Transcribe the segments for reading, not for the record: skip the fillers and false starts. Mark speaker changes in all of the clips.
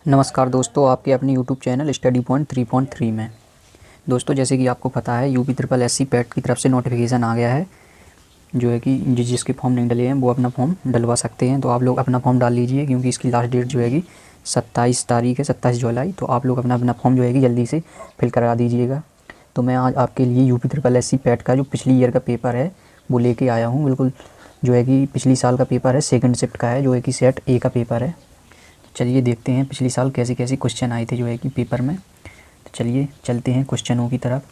Speaker 1: नमस्कार दोस्तों, आपके अपने यूट्यूब चैनल स्टडी पॉइंट 3.3 में। दोस्तों, जैसे कि आपको पता है UP triple S C PET की तरफ से नोटिफिकेशन आ गया है, जो है कि जिसके फॉर्म नहीं डले हैं वो अपना फॉर्म डलवा सकते हैं। तो आप लोग अपना फॉर्म डाल लीजिए, क्योंकि इसकी लास्ट डेट जो है कि 27 तारीख है, 27 जुलाई। तो आप लोग अपना अपना फॉर्म जो है कि जल्दी से फिल करा दीजिएगा। तो मैं आज आपके लिए UP triple S C PET का जो पिछली ईयर का पेपर है वो लेके आया हूँ। बिल्कुल जो है कि पिछली साल का पेपर है, सेकंड शिफ्ट का है, जो है कि सेट ए का पेपर है। चलिए देखते हैं पिछली साल कैसे कैसे क्वेश्चन आए थे जो है कि पेपर में। तो चलिए चलते हैं क्वेश्चनों की तरफ।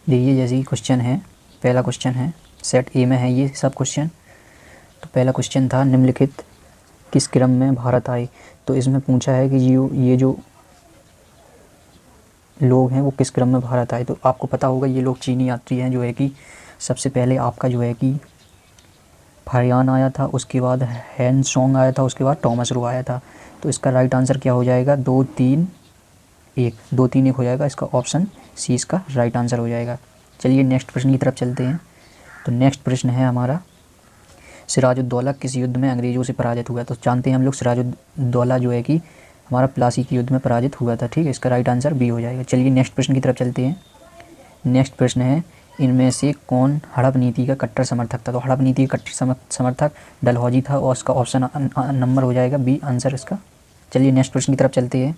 Speaker 1: देखिए, जैसे कि क्वेश्चन है, पहला क्वेश्चन है, सेट ए में है ये सब क्वेश्चन। तो पहला क्वेश्चन था, निम्नलिखित किस क्रम में भारत आए। तो इसमें पूछा है कि ये जो लोग हैं वो किस क्रम में भारत आए। तो आपको पता होगा ये लोग चीनी यात्री हैं, जो है कि सबसे पहले आपका जो है कि फारियान आया था, उसके बाद हैन सॉन्ग आया था, उसके बाद टॉमस रो आया था। तो इसका राइट आंसर क्या हो जाएगा? 2 3 1, 2 3 1 हो जाएगा। इसका ऑप्शन सी इसका राइट आंसर हो जाएगा। चलिए नेक्स्ट प्रश्न की तरफ चलते हैं। तो नेक्स्ट प्रश्न है हमारा, सिराजुद्दौला किस युद्ध में अंग्रेज़ों से पराजित हुआ। तो जानते हैं हम लोग सिराजुद्दौला जो है कि हमारा प्लासी के युद्ध में पराजित हुआ था। ठीक है, इसका राइट आंसर बी हो जाएगा। चलिए नेक्स्ट प्रश्न की तरफ चलते हैं। नेक्स्ट प्रश्न है, इनमें से कौन हड़प नीति का कट्टर समर्थक था। तो हड़प नीति का कट्टर समर्थक डलहौजी था, और इसका ऑप्शन नंबर हो जाएगा बी आंसर इसका। चलिए नेक्स्ट प्रश्न की तरफ चलते हैं।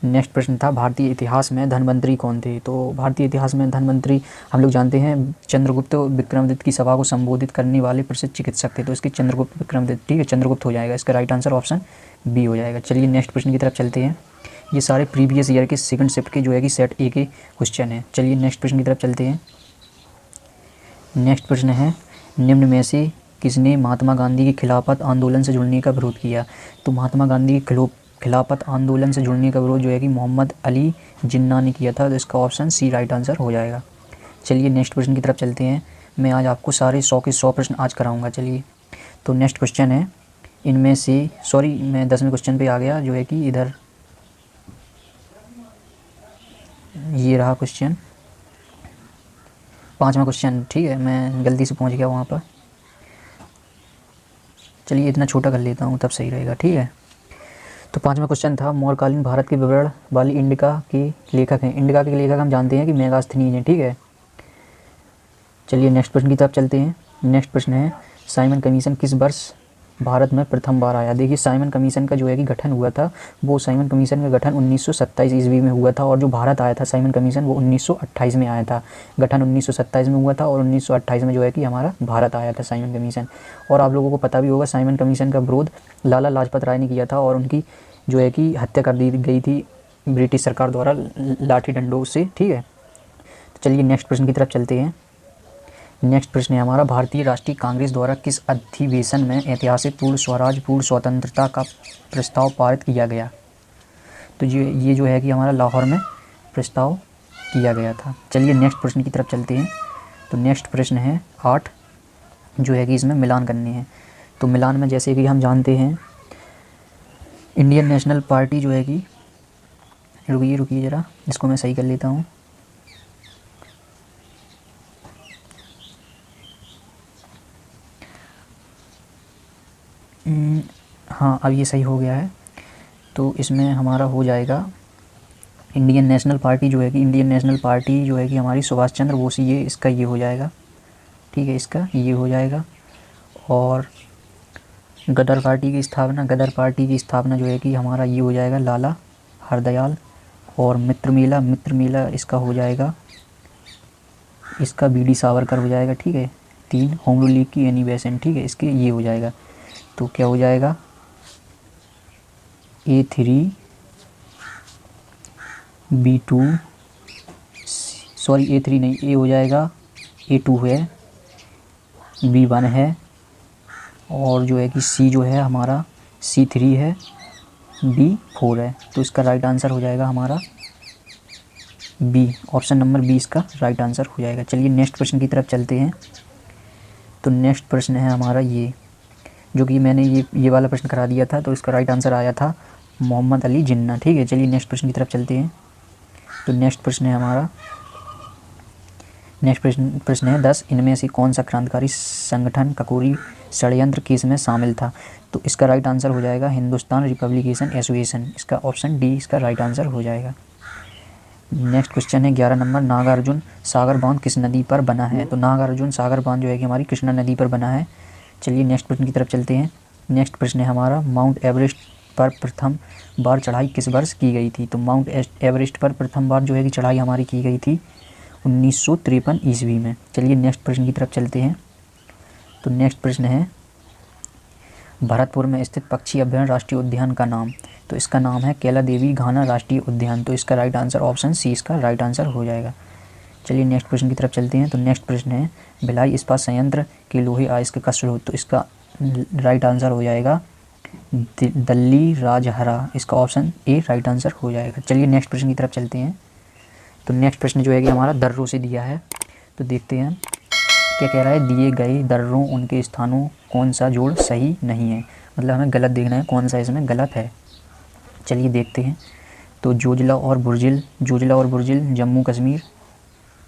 Speaker 1: नेक्स्ट प्रश्न था, भारतीय इतिहास में धनवंतरी कौन थे। तो भारतीय इतिहास में धनवंतरी हम लोग जानते हैं चंद्रगुप्त विक्रमादित्य की सभा को संबोधित करने वाले प्रसिद्ध चिकित्सक थे। तो इसके चंद्रगुप्त विक्रमादित्य, ठीक है, चंद्रगुप्त हो जाएगा। इसका राइट आंसर ऑप्शन बी हो जाएगा। चलिए नेक्स्ट प्रश्न की तरफ चलते हैं। ये सारे प्रीवियस ईयर के सेकंड शिफ्ट के जो है कि सेट ए के क्वेश्चन है। चलिए नेक्स्ट प्रश्न की तरफ चलते हैं। नेक्स्ट प्रश्न है, निम्न में से किसने महात्मा गांधी के खिलाफत आंदोलन से जुड़ने का विरोध किया। तो महात्मा गांधी के खिलाफत आंदोलन से जुड़ने का विरोध जो है कि मोहम्मद अली जिन्ना ने किया था। तो इसका ऑप्शन सी राइट आंसर हो जाएगा। चलिए नेक्स्ट प्रश्न की तरफ चलते हैं। मैं आज आपको सारे 100 के 100 प्रश्न आज कराऊंगा। चलिए, तो नेक्स्ट क्वेश्चन है, इनमें से मैं 10वें क्वेश्चन पे आ गया, जो है कि इधर ये रहा क्वेश्चन, 5वां क्वेश्चन। ठीक है, मैं गलती से पहुंच गया वहाँ पर। चलिए इतना छोटा कर लेता हूँ, तब सही रहेगा। ठीक है, तो 5वां क्वेश्चन था, मौर्यकालीन भारत के विवरण वाली इंडिका के लेखक हैं। इंडिका के लेखक हम जानते हैं कि मेगास्थनीज हैं। ठीक है, चलिए नेक्स्ट प्रश्न की तरफ चलते हैं। नेक्स्ट प्रश्न है, साइमन कमीशन किस वर्ष भारत में प्रथम बार आया। देखिए, साइमन कमीशन का जो है कि गठन हुआ था, वो साइमन कमीशन का गठन 1927 ईस्वी में हुआ था, और जो भारत आया था साइमन कमीशन वो 1928 में आया था। गठन 1927 में हुआ था, और 1928 में जो है कि हमारा भारत आया था साइमन कमीशन। और आप लोगों को पता भी होगा साइमन कमीशन का विरोध लाला लाजपत राय ने किया था, और उनकी जो है कि हत्या कर दी गई थी ब्रिटिश सरकार द्वारा लाठी डंडों से। ठीक है, तो चलिए नेक्स्ट प्रश्न की तरफ चलते हैं। नेक्स्ट प्रश्न है हमारा, भारतीय राष्ट्रीय कांग्रेस द्वारा किस अधिवेशन में ऐतिहासिक पूर्ण स्वराज पूर्ण स्वतंत्रता का प्रस्ताव पारित किया गया। तो ये जो है कि हमारा लाहौर में प्रस्ताव किया गया था। चलिए नेक्स्ट प्रश्न की तरफ चलते हैं। तो नेक्स्ट प्रश्न है 8, जो है कि इसमें मिलान करने हैं। तो मिलान में जैसे कि हम जानते हैं इंडियन नेशनल पार्टी जो है कि, रुकिए ज़रा, इसको मैं सही कर लेता हूँ। हाँ, अब ये सही हो गया है। तो इसमें हमारा हो जाएगा इंडियन नेशनल पार्टी जो है कि, इंडियन नेशनल पार्टी जो है कि हमारी सुभाष चंद्र बोस, ये इसका ये हो जाएगा। ठीक है, इसका ये हो जाएगा। और गदर पार्टी की स्थापना जो है कि हमारा ये हो जाएगा लाला हरदयाल। और मित्र मेला इसका हो जाएगा, इसका बीडी सावरकर हो जाएगा। ठीक है, 3 होम रूल लीग की एनी बेसेंट। ठीक है, इसके ये हो जाएगा। तो क्या हो जाएगा, A3 B2, सॉरी A3 नहीं, ए हो जाएगा, A2 है, B1 है, और जो है कि C जो है हमारा C3 है, B4 है। तो इसका राइट आंसर हो जाएगा हमारा बी, ऑप्शन नंबर बी इसका राइट आंसर हो जाएगा। चलिए नेक्स्ट प्रश्न की तरफ चलते हैं। तो नेक्स्ट प्रश्न है हमारा ये, जो कि मैंने ये वाला प्रश्न करा दिया था, तो इसका राइट आंसर आया था मोहम्मद अली जिन्ना। ठीक है, चलिए नेक्स्ट प्रश्न की तरफ चलते हैं। तो नेक्स्ट प्रश्न है हमारा, नेक्स्ट प्रश्न है 10 इनमें से कौन सा क्रांतिकारी संगठन ककोरी षड्यंत्र केस में शामिल था? तो इसका राइट आंसर हो जाएगा हिंदुस्तान रिपब्लिकेशन एसोसिएशन। इसका ऑप्शन डी इसका राइट आंसर हो जाएगा। नेक्स्ट क्वेश्चन है 11 नंबर, नागार्जुन सागर बांध किस नदी पर बना है? तो नागार्जुन सागर बांध जो है कि हमारी कृष्णा नदी पर बना है। चलिए नेक्स्ट प्रश्न की तरफ चलते हैं। नेक्स्ट प्रश्न है हमारा, माउंट एवरेस्ट पर प्रथम बार चढ़ाई किस वर्ष की गई थी? तो माउंट एवरेस्ट पर प्रथम बार जो है कि चढ़ाई हमारी की गई थी 1953 ईस्वी में। चलिए नेक्स्ट प्रश्न की तरफ चलते हैं। तो नेक्स्ट प्रश्न है, भरतपुर में स्थित पक्षी अभयारण्य राष्ट्रीय उद्यान का नाम? तो इसका नाम है कैला देवी घाना राष्ट्रीय उद्यान। तो इसका राइट आंसर ऑप्शन सी इसका राइट आंसर हो जाएगा। चलिए नेक्स्ट प्रश्न की तरफ चलते हैं। तो नेक्स्ट प्रश्न है, भिलाई इस्पात संयंत्र के लोहे अयस्क का स्रोत? तो इसका राइट आंसर हो जाएगा दिल्ली राजहरा। इसका ऑप्शन ए राइट आंसर हो जाएगा। चलिए नेक्स्ट प्रश्न की तरफ चलते हैं। तो नेक्स्ट प्रश्न जो है कि हमारा दर्रों से दिया है, तो देखते हैं क्या कह रहा है। दिए गए दर्रों उनके स्थानों कौन सा जोड़ सही नहीं है? मतलब हमें गलत देखना है कौन सा इसमें गलत है। चलिए देखते हैं। तो जोजिला और बुर्जिल जम्मू कश्मीर,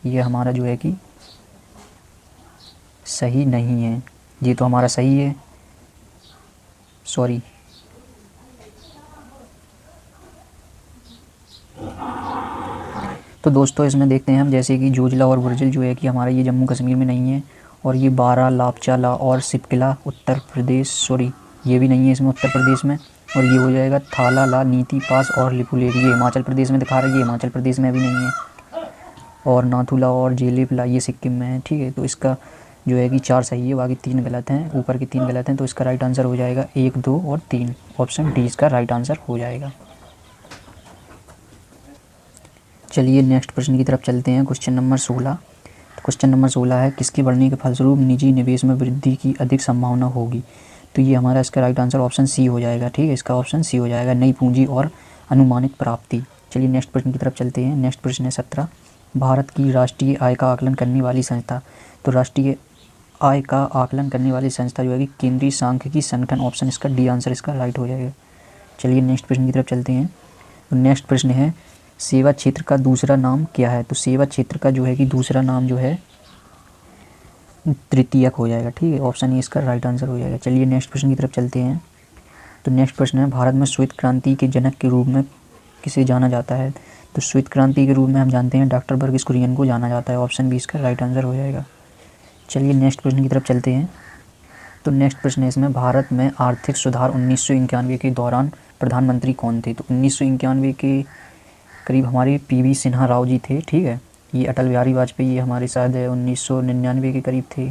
Speaker 1: ये हमारा जो है कि सही नहीं है। ये तो हमारा सही है, सॉरी तो दोस्तों इसमें देखते हैं हम, जैसे कि जोजिला और बुर्जिल जो है कि हमारा ये जम्मू कश्मीर में नहीं है, और ये बारा लापचाला और सिपकिला उत्तर प्रदेश, सॉरी ये भी नहीं है इसमें उत्तर प्रदेश में, और ये हो जाएगा थाला ला नीति पास और लिपुलेख, ये हिमाचल प्रदेश में दिखा रहा है, ये हिमाचल प्रदेश में अभी नहीं है, और नाथुला और जेलेपला ये सिक्किम में है। ठीक है, तो इसका जो है कि 4 सही है, बाकी 3 गलत हैं, ऊपर के 3 गलत हैं। तो इसका राइट आंसर हो जाएगा 1, 2 और 3, ऑप्शन डी इसका राइट आंसर हो जाएगा। चलिए नेक्स्ट प्रश्न की तरफ चलते हैं। Question number 16। क्वेश्चन नंबर 16 है, किसके बढ़ने के फलस्वरूप निजी निवेश में वृद्धि की अधिक संभावना होगी? तो ये हमारा इसका राइट आंसर ऑप्शन सी हो जाएगा। ठीक है, इसका ऑप्शन सी हो जाएगा, नई पूंजी और अनुमानित प्राप्ति। चलिए नेक्स्ट प्रश्न की तरफ चलते हैं। नेक्स्ट प्रश्न है 17, भारत की राष्ट्रीय आय का आकलन करने वाली संस्था? तो राष्ट्रीय आय का आकलन करने वाली संस्था जो है कि केंद्रीय सांख्यिकी संगठन, ऑप्शन इसका डी आंसर इसका राइट हो जाएगा। चलिए नेक्स्ट प्रश्न की तरफ चलते हैं। तो नेक्स्ट प्रश्न है, सेवा क्षेत्र का दूसरा नाम क्या है? तो सेवा क्षेत्र का जो है कि दूसरा नाम जो है तृतीयक हो जाएगा। ठीक है, ऑप्शन ए इसका राइट आंसर हो जाएगा। चलिए नेक्स्ट प्रश्न की तरफ चलते हैं। तो नेक्स्ट प्रश्न है, भारत में श्वेत क्रांति के जनक के रूप में किसे जाना जाता है? तो श्वेत क्रांति के रूप में हम जानते हैं डॉक्टर वर्गीस कुरियन को जाना जाता है, ऑप्शन बी इसका राइट आंसर हो जाएगा। चलिए नेक्स्ट प्रश्न की तरफ चलते हैं। तो नेक्स्ट प्रश्न है इसमें, भारत में आर्थिक सुधार 1991 के दौरान प्रधानमंत्री कौन थे? तो 1991 के करीब हमारे पीवी सिन्हा राव जी थे। ठीक है, ये अटल बिहारी वाजपेयी ये हमारे शायद 1999 के करीब थे,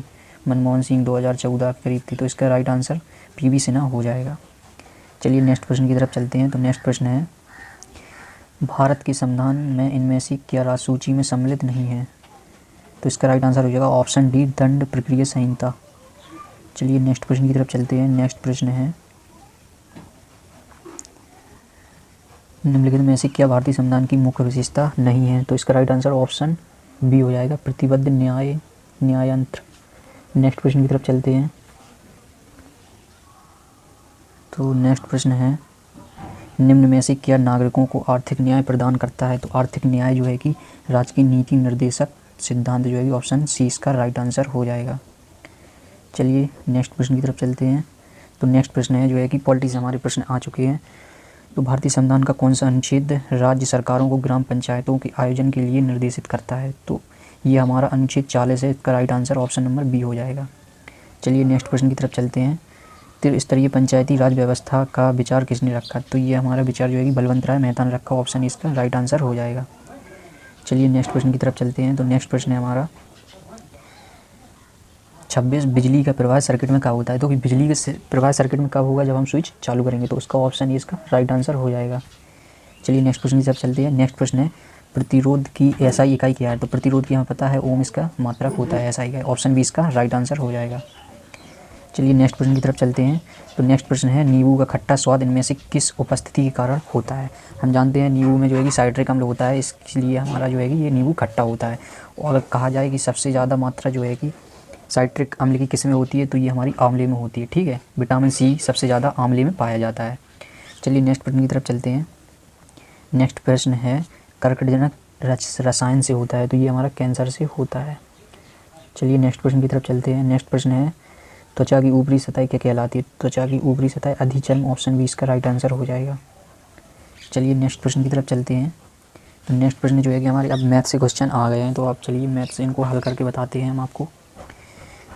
Speaker 1: मनमोहन सिंह 2014 के करीब थे। तो इसका राइट आंसर पीवी सिन्हा हो जाएगा। चलिए नेक्स्ट प्रश्न की तरफ चलते हैं। तो नेक्स्ट प्रश्न है, भारत के संविधान में इनमें से क्या राज्य सूची में सम्मिलित नहीं है? तो इसका राइट आंसर हो जाएगा ऑप्शन डी दंड प्रक्रिया संहिता। चलिए नेक्स्ट प्रश्न की तरफ चलते हैं। नेक्स्ट प्रश्न है, निम्नलिखित में से क्या भारतीय संविधान की मुख्य विशेषता नहीं है? तो इसका राइट आंसर ऑप्शन बी हो जाएगा प्रतिबद्ध न्यायतंत्र। नेक्स्ट प्रश्न की तरफ चलते हैं। तो नेक्स्ट प्रश्न है, निम्न में से क्या नागरिकों को आर्थिक न्याय प्रदान करता है? तो आर्थिक न्याय जो है कि राज्य की नीति निर्देशक सिद्धांत जो है कि ऑप्शन सी इसका राइट आंसर हो जाएगा। चलिए नेक्स्ट प्रश्न की तरफ चलते हैं। तो नेक्स्ट प्रश्न है जो है कि पॉलिटी से हमारे प्रश्न आ चुके हैं। तो भारतीय संविधान का कौन सा अनुच्छेद राज्य सरकारों को ग्राम पंचायतों के आयोजन के लिए निर्देशित करता है? तो ये हमारा अनुच्छेद 40 है, इसका right answer option number B हो जाएगा। चलिए नेक्स्ट प्रश्न की तरफ चलते हैं। त्रिस्तरीय पंचायती राज व्यवस्था का विचार किसने रखा? तो ये हमारा विचार जो है कि बलवंत राय मेहता ने रखा, ऑप्शन इसका राइट आंसर हो जाएगा। चलिए नेक्स्ट प्रश्न की तरफ चलते हैं। तो नेक्स्ट प्रश्न है हमारा 26, बिजली का प्रवाह सर्किट में कब होता है? तो बिजली के प्रवाह सर्किट में कब होगा? जब हम स्विच चालू करेंगे। तो उसका ऑप्शन इसका राइट आंसर हो जाएगा। चलिए नेक्स्ट प्रश्न की तरफ चलते हैं। नेक्स्ट प्रश्न है, प्रतिरोध की एसआई इकाई क्या है? तो प्रतिरोध की हमें पता है ओम इसका मात्रक होता है, एसआई का, ऑप्शन बी इसका राइट आंसर हो जाएगा। चलिए नेक्स्ट प्रश्न की तरफ चलते हैं। तो नेक्स्ट प्रश्न है, नींबू का खट्टा स्वाद इनमें से किस उपस्थिति के कारण होता है? हम जानते हैं नींबू में जो है कि साइट्रिक अम्ल होता है, इसलिए हमारा जो है कि ये नींबू खट्टा होता है। और अगर कहा जाए कि सबसे ज़्यादा मात्रा जो है कि साइट्रिक अम्ल की किस में होती है, तो ये हमारी आंवले में होती है। ठीक है, विटामिन सी सबसे ज़्यादा आंवले में पाया जाता है। चलिए नेक्स्ट प्रश्न की तरफ चलते हैं। नेक्स्ट प्रश्न है, कर्कटजनक रसायन से होता है, तो ये हमारा कैंसर से होता है। चलिए नेक्स्ट प्रश्न की तरफ चलते हैं। नेक्स्ट प्रश्न है त्वचा की ऊपरी सतह क्या कहलाती है? त्वचा की ऊपरी सतह अधिचर्म, ऑप्शन बी इसका राइट आंसर हो जाएगा। चलिए नेक्स्ट प्रश्न की तरफ चलते हैं। तो नेक्स्ट प्रश्न जो है कि हमारे अब मैथ से क्वेश्चन आ गए हैं, तो आप चलिए मैथ से इनको हल करके बताते हैं हम आपको।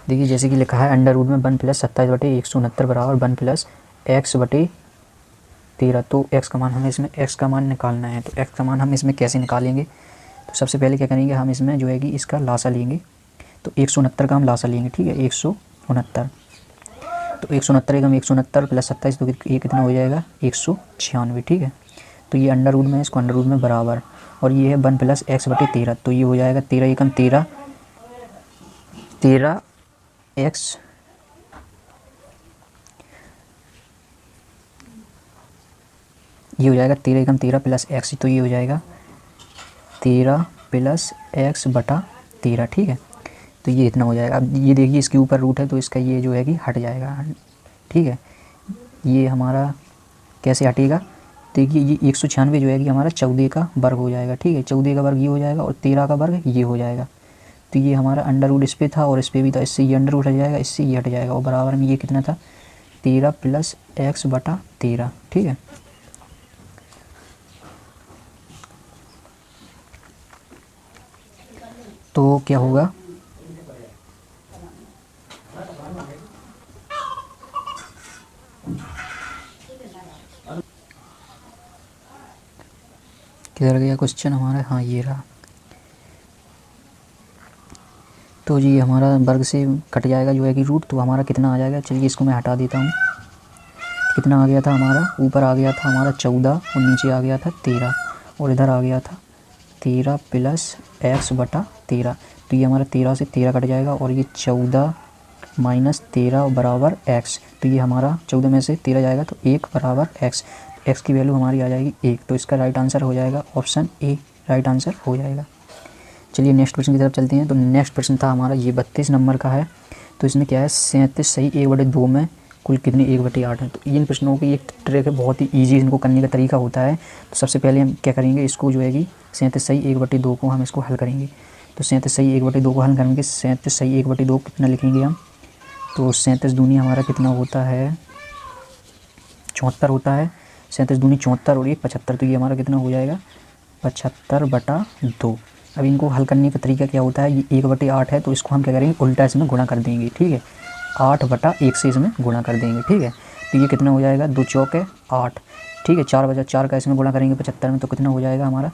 Speaker 1: देखिए जैसे कि लिखा है अंडर रूट में 1 + 27/169 बराबर 1 + x/13। तो x का मान हमें इसमें x का मान निकालना है। तो x का मान हम इसमें कैसे निकालेंगे? तो सबसे पहले क्या करेंगे, हम इसमें जो है कि इसका लासा लेंगे। तो 169 का हम लासा लेंगे, ठीक है, 169। तो 169 का हम 169 + 27 तो ये कितना हो जाएगा 196, ठीक है। तो ये अंडर रूट में, इसको अंडर रूट में बराबर, और ये है 1 + x/13। तो ये हो जाएगा 13 एकम 13 x, ये हो जाएगा 13 एकम 13 + x। तो ये हो जाएगा 13 + x/13, ठीक है। तो ये इतना हो जाएगा। अब ये देखिए इसके ऊपर रूट है तो इसका ये जो है कि हट जाएगा, ठीक है। ये हमारा कैसे हटेगा? देखिए ये 196 जो है कि हमारा 14 का वर्ग हो जाएगा, ठीक है। 14 का वर्ग ये हो जाएगा और 13 का वर्ग ये हो जाएगा। तो ये हमारा अंडर रूट इस पे था और इस पे भी था, इससे ये अंडर रूट हट जाएगा, इससे ये हट जाएगा, और बराबर में ये कितना था 13 + x/13, ठीक है। तो क्या होगा, किधर गया क्वेश्चन हमारा? हाँ ये रहा। तो जी हमारा वर्ग से कट जाएगा जो है कि रूट, तो हमारा कितना आ जाएगा? चलिए इसको मैं हटा देता हूँ। कितना आ गया था हमारा? ऊपर आ गया था हमारा 14 और नीचे आ गया था 13, और इधर आ गया था 13 + x/13। तो ये हमारा 13 से 13 कट जाएगा, और ये 14 - 13 बराबर x। तो ये हमारा 14 में से 13 जाएगा तो 1 बराबर x। x की वैल्यू हमारी आ जाएगी 1। तो इसका राइट आंसर हो जाएगा ऑप्शन ए, राइट आंसर हो जाएगा। चलिए नेक्स्ट प्रश्न की तरफ चलते हैं। तो नेक्स्ट प्रश्न था हमारा ये 32 नंबर का है। तो इसमें क्या है 37 सही 1/2 में कुल कितने 1/8 है। तो इन प्रश्नों की एक ट्रिक है, बहुत ही ईजी इनको करने का तरीका होता है। तो सबसे पहले हम क्या करेंगे, इसको जो है कि 37 सही 1/2 को हम इसको हल करेंगे। तो 37 सही 1/2 को हल करेंगे, 37 सही 1/2 कितना लिखेंगे हम? तो 37 दूनी हमारा कितना होता है 74 होता है। 37 दूनी 74 और 1 75। तो ये हमारा कितना हो जाएगा 75/2। अब इनको हल करने का तरीका क्या होता है, ये 1/8 है तो इसको हम क्या करेंगे उल्टा इसमें गुणा कर देंगे, ठीक है। 8/1 से इसमें गुणा कर देंगे, ठीक है। तो ये कितना हो जाएगा 2 चौके 8, ठीक है। 4/4 का इसमें गुणा करेंगे 75 में, तो कितना हो जाएगा हमारा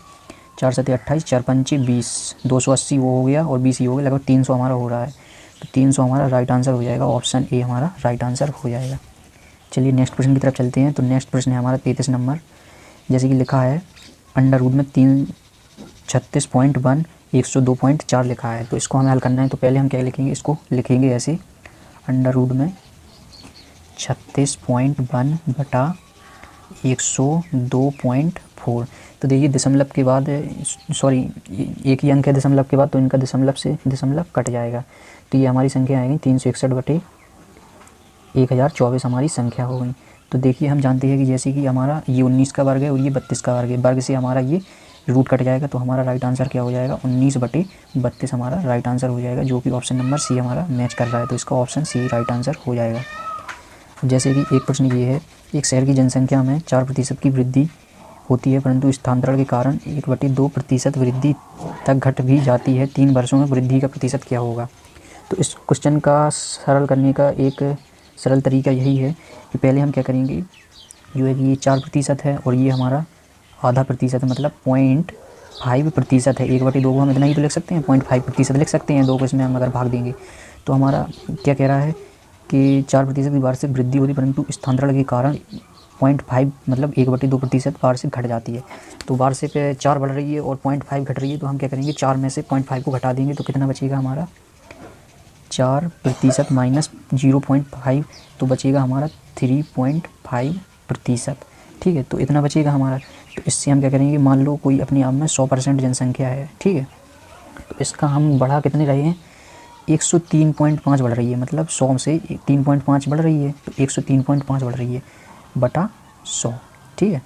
Speaker 1: 4 × 7 = 28, 4 × 5 = 20, 280 वो हो गया और 20 ये हो गया, लगभग 300 हमारा हो रहा है। तो 300 हमारा राइट आंसर हो जाएगा, ऑप्शन ए हमारा राइट आंसर हो जाएगा। चलिए नेक्स्ट प्रश्न की तरफ चलते हैं। तो नेक्स्ट प्रश्न है हमारा 33 नंबर। जैसे कि लिखा है अंडर रूट में 336.1 102.4 लिखा है। तो इसको हमें हल करना है। तो पहले हम क्या लिखेंगे, इसको लिखेंगे ऐसे अंडर रूट में 36.1 बटा 102.4। तो देखिए दशमलव के बाद, सॉरी एक ही अंक है दशमलव के बाद, तो इनका दशमलव से दशमलव कट जाएगा। तो ये हमारी संख्या आएगी 361/1024 हमारी संख्या हो गई। तो देखिए हम जानते हैं कि जैसे कि हमारा ये 19 का वर्ग है और ये 32 का वर्ग है, वर्ग से हमारा ये रूट कट जाएगा। तो हमारा राइट आंसर क्या हो जाएगा 19/32 हमारा राइट आंसर हो जाएगा, जो कि ऑप्शन नंबर सी हमारा मैच कर रहा है। तो इसका ऑप्शन सी राइट आंसर हो जाएगा। जैसे कि एक प्रश्न ये है, एक शहर की जनसंख्या में 4% की वृद्धि होती है, परंतु स्थानांतरण के कारण 1/2% वृद्धि तक घट भी जाती है। 3 वर्षों में वृद्धि का प्रतिशत क्या होगा? तो इस क्वेश्चन का सरल करने का एक सरल तरीका यही है कि पहले हम क्या करेंगे, जो है कि ये 4% है और ये हमारा आधा प्रतिशत मतलब 0.5% है। 1/2 को हम इतना ही तो लिख सकते हैं, 0.5% लिख सकते हैं। 2 को इसमें हम अगर भाग देंगे तो हमारा क्या कह रहा है कि 4% की वार्षिक वृद्धि होती है, परंतु स्थानांतरण के कारण 0.5 मतलब 1/2% वार्षिक घट जाती है। तो वार्षिक 4 बढ़ रही है और 0.5 घट रही है। तो हम क्या करेंगे 4 में से 0.5 को घटा देंगे, तो कितना बचेगा हमारा 4% माइनस 0.5, तो बचेगा हमारा 3.5%, ठीक है। तो इतना बचेगा हमारा। तो इससे हम क्या करेंगे, मान लो कोई अपने आप में 100% जनसंख्या है, ठीक है। तो इसका हम बढ़ा कितने रहे हैं 103.5 बढ़ रही है, मतलब 100 से 3.5 बढ़ रही है, तो 103.5 बढ़ रही है बटा 100, ठीक है।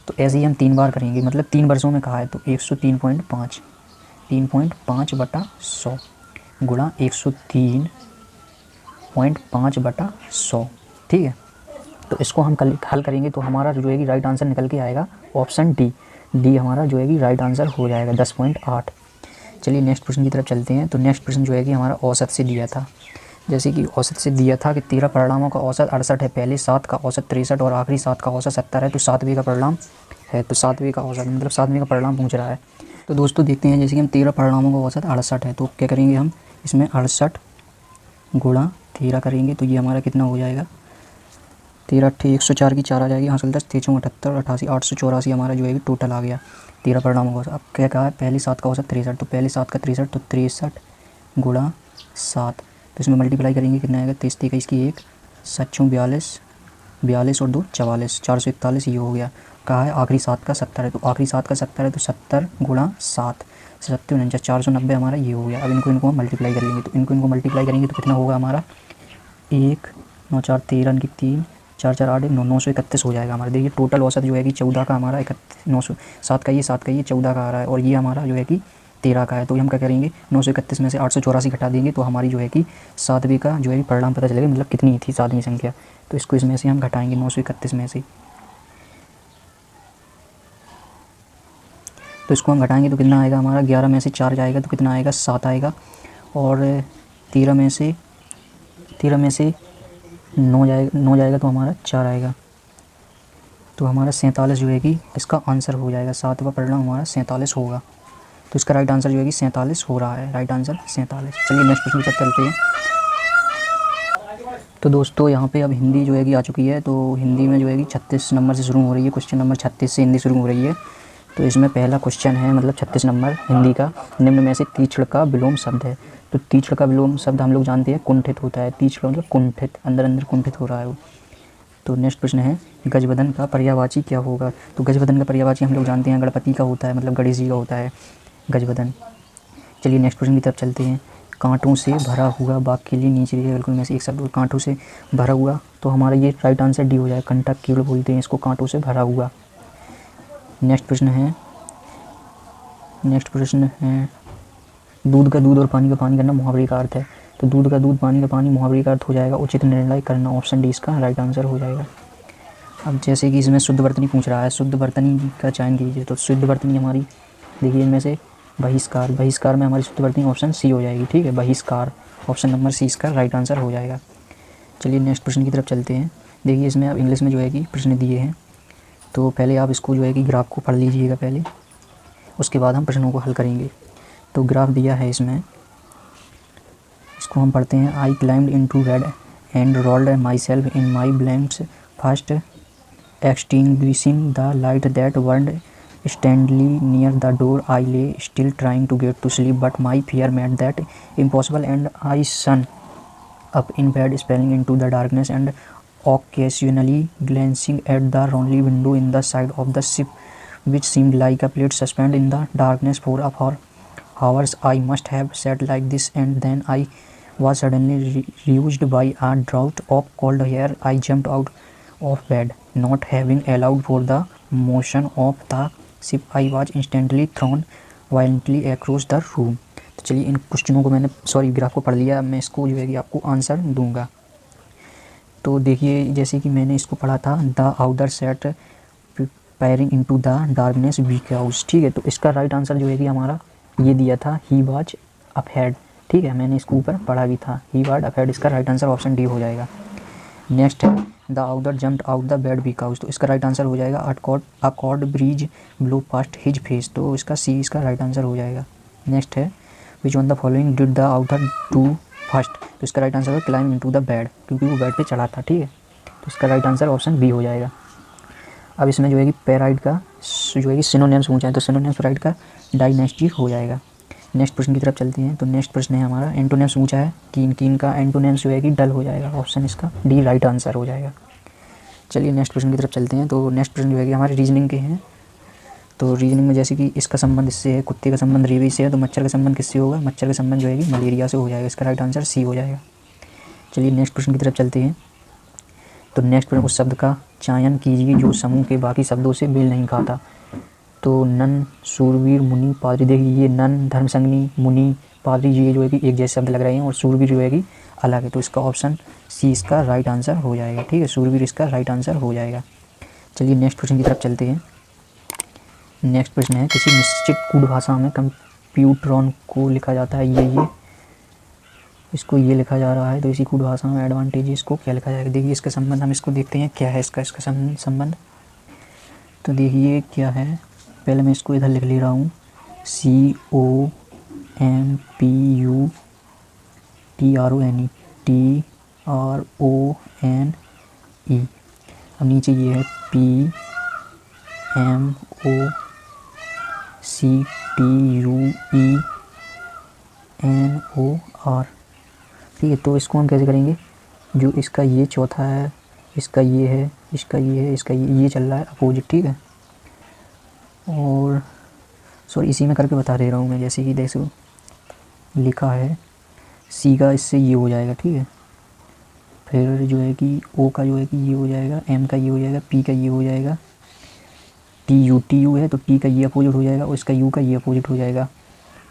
Speaker 1: तो ऐसे ही हम 3 बार करेंगे, मतलब 3 वर्षों में कहा है तो 103.5 3.5 बटा 100। गुणा 103.5/100, ठीक है। तो इसको हम हल करेंगे तो हमारा जो है कि राइट आंसर निकल के आएगा ऑप्शन डी हमारा जो है कि राइट आंसर हो जाएगा 10.8। चलिए नेक्स्ट प्रश्न की तरफ चलते हैं। तो नेक्स्ट प्रश्न जो है कि हमारा औसत से दिया था। जैसे कि औसत से दिया था कि 13 परिणामों का औसत 68 है, पहले 7 का औसत 63 और आखिरी 7 का औसत 70 है। तो 7वें का परिणाम है, तो 7वें का औसत मतलब 7वें का परिणाम पूछ रहा है। तो दोस्तों देखते हैं, जैसे कि हम 13 परिणामों का औसत 68 है, तो क्या करेंगे हम इसमें 68 गुणा 13 करेंगे तो ये हमारा कितना हो जाएगा 13 अट्ठे 104 की 4 आ जाएगी, हासिल 10 3 78 88 884 हमारा जो है कि टोटल आ गया 13 परिणामों का औसत। अब क्या कहा है पहले 7 का औसत 63, तो पहले 7 का 63 तो 63 गुणा 7, तो इसमें मल्टीप्लाई करेंगे कितना आएगा 23 23 की 1 7 42 42 और 2 44 441 ये हो गया। कहा है आखिरी 7 का 70 है, तो आखिरी 7 का 70 है तो 70 गुणा 7 70 490 हमारा ये हो गया। अब इनको हम मल्टीप्लाई कर लेंगे, तो इनको मल्टीप्लाई करेंगे तो कितना होगा हमारा 1 9 4 13 की 3 4 4 8 9 931 हो जाएगा हमारा। देखिए टोटल औसत जो है कि 14 का हमारा 900 7 का ये 14 का आ रहा है और ये हमारा जो है कि 13 का है। तो हम क्या करेंगे 931 में से 884 घटा देंगे तो हमारी जो है कि 7वें का जो है कि परिणाम पता चलेगा, मतलब कितनी थी 7वीं संख्या। तो इसको इसमें से हम घटाएंगे 931 में से, तो इसको हम घटाएंगे तो कितना आएगा हमारा 11 में से 4 जाएगा तो कितना आएगा 7 आएगा, और 13 में से 9 जाएगा तो हमारा 4 आएगा। तो हमारा 47 जो है कि इसका आंसर हो जाएगा, 7वां परिणाम हमारा 47 होगा। तो इसका राइट आंसर जो है कि 47 हो रहा है, राइट आंसर 47। चलिए नेक्स्ट प्रश्न की तरफ चलते हैं। तो दोस्तों यहाँ पे अब हिंदी जो है कि आ चुकी है, तो हिंदी में जो है कि 36 नंबर से शुरू हो रही है, क्वेश्चन नंबर 36 से हिंदी शुरू हो रही है। तो इसमें पहला क्वेश्चन है मतलब 36 नंबर हिंदी का, निम्न में से तीक्ष्ण का विलोम शब्द है। तो तीक्ष्ण का विलोम शब्द हम लोग जानते हैं कुंठित होता है, तीक्ष्ण मतलब कुंठित, अंदर अंदर कुंठित हो रहा है वो। तो नेक्स्ट प्रश्न है गजवदन का पर्यायवाची क्या होगा। तो गजवदन का पर्यायवाची हम लोग जानते हैं गणपति का होता है, मतलब गणेश जी का होता है गजवदन। चलिए नेक्स्ट प्रश्न की तरफ चलते हैं। कांटों से भरा हुआ बाग के लिए नीचे दिए बिल्कुल में से एक शब्द कांटों से भरा हुआ, तो हमारा ये राइट आंसर डी हो जाए, कंटक कीड़ा बोलते हैं इसको, कांटों से भरा हुआ। नेक्स्ट प्रश्न है दूध का दूध और पानी का पानी करना मुहावरे का अर्थ है। तो दूध का दूध पानी का पानी मुहावरे का अर्थ हो जाएगा उचित निर्णय करना, ऑप्शन डी इसका राइट आंसर हो जाएगा। अब जैसे कि इसमें शुद्ध वर्तनी पूछ रहा है, शुद्ध वर्तनी का चयन कीजिए। तो शुद्ध वर्तनी हमारी देखिए इनमें से बहिष्कार में हमारी शुद्ध वर्तनी ऑप्शन सी हो जाएगी, ठीक है, बहिष्कार, ऑप्शन नंबर सी इसका राइट आंसर हो जाएगा। चलिए नेक्स्ट प्रश्न की तरफ चलते हैं। देखिए इसमें अब इंग्लिश में जो है कि प्रश्न दिए हैं, तो पहले आप इसको जो है कि ग्राफ को पढ़ लीजिएगा पहले, उसके बाद हम प्रश्नों को हल करेंगे। तो ग्राफ दिया है इसमें, इसको हम पढ़ते हैं। आई climbed into bed and rolled my self in my blanks first extinguishing the light that burned steadily near the door. I lay still trying to get to sleep, but my fear made that impossible, and I sat up in bed spelling into the darkness and occasionally glancing at the lonely window in the side of the ship, which seemed like a plate suspended in the darkness for hours. I must have sat like this, and then I was suddenly roused by a draught of cold air. I jumped out of bed, not having allowed for the motion of the ship. I was instantly thrown violently across the room. तो चलिए इन क्वेश्चनों को मैंने graph को पढ़ लिया, मैं इसको जो है कि आपको आंसर दूंगा। तो देखिए जैसे कि मैंने इसको पढ़ा था, the outer set peering into the darkness weak house, ठीक है। तो इसका राइट आंसर जो है कि हमारा ये दिया था, ही वाज अफहेड, ठीक है, मैंने इसको ऊपर पढ़ा भी था, ही वाज अफहेड, इसका राइट आंसर ऑप्शन डी हो जाएगा। नेक्स्ट है the outer jumped out the bed weak house, तो इसका राइट आंसर हो जाएगा a cold breeze blow past his face, तो इसका सी इसका राइट आंसर हो जाएगा। नेक्स्ट है which one the following did the outer do first, तो इसका राइट आंसर है क्लाइम इनटू द बेड, क्योंकि वो बेड पे चढ़ा था, ठीक है, तो इसका राइट आंसर ऑप्शन बी हो जाएगा। अब इसमें जो है कि पैराइड का जो है कि सिनोनिम्स पूछा है, तो सिनोनिम्स पैराइड का डायनेस्टी हो जाएगा। नेक्स्ट प्रश्न की तरफ चलते हैं। तो नेक्स्ट प्रश्न है हमारा एंटोनिम्स पूछा है, कीन का एंटोनिम्स जो है कि डल हो जाएगा, ऑप्शन इसका डी राइट आंसर हो जाएगा। चलिए नेक्स्ट प्रश्न की तरफ चलते हैं। तो नेक्स्ट प्रश्न जो है कि हमारे रीजनिंग के हैं। तो रीजनिंग में जैसे कि इसका संबंध इससे है, कुत्ते का संबंध रेबीज से है, तो मच्छर का संबंध किससे होगा, मच्छर का संबंध जो है कि मलेरिया से हो जाएगा, इसका राइट आंसर सी हो जाएगा। चलिए नेक्स्ट प्रश्न की तरफ चलते हैं। तो नेक्स्ट प्रश्न उस शब्द का चयन कीजिए जो समूह के बाकी शब्दों से मेल नहीं खाता। तो नन, सूरवीर, मुनि, पादरी, देखिए ये नन, धर्मसंगनी, मुनि, पादरी जी जो है कि एक जैसे शब्द लग रहे हैं और शूरवीर जो है कि अलग है। तो इसका ऑप्शन सी इसका राइट आंसर हो जाएगा। ठीक है, शूरवीर इसका राइट आंसर हो जाएगा। चलिए नेक्स्ट क्वेश्चन की तरफ चलते हैं। नेक्स्ट प्रश्न है, किसी निश्चित कोड भाषा में कंप्यूटरॉन को लिखा जाता है, ये इसको ये लिखा जा रहा है, तो इसी कोड भाषा में एडवांटेज इसको क्या लिखा जाएगा। देखिए इसका संबंध हम इसको देखते हैं क्या है इसका संबंध। तो देखिए क्या है, पहले मैं इसको इधर लिख ले रहा हूँ, COMPUTRONE। अब नीचे ये है PMOCTUENOR। ठीक है, तो इसको हम कैसे करेंगे, जो इसका ये चौथा है, इसका ये है, इसका ये है, इसका ये चल रहा है अपोजिट। ठीक है, और सॉरी इसी में करके बता दे रहा हूँ मैं, जैसे कि देखो लिखा है सी का इससे ये हो जाएगा। ठीक है, फिर जो है कि ओ का जो है कि ये हो जाएगा, एम का ये हो जाएगा, पी का ये हो जाएगा, टी यू है तो टी का ये अपोजिट हो जाएगा, और इसका यू का ये अपोजिट हो जाएगा,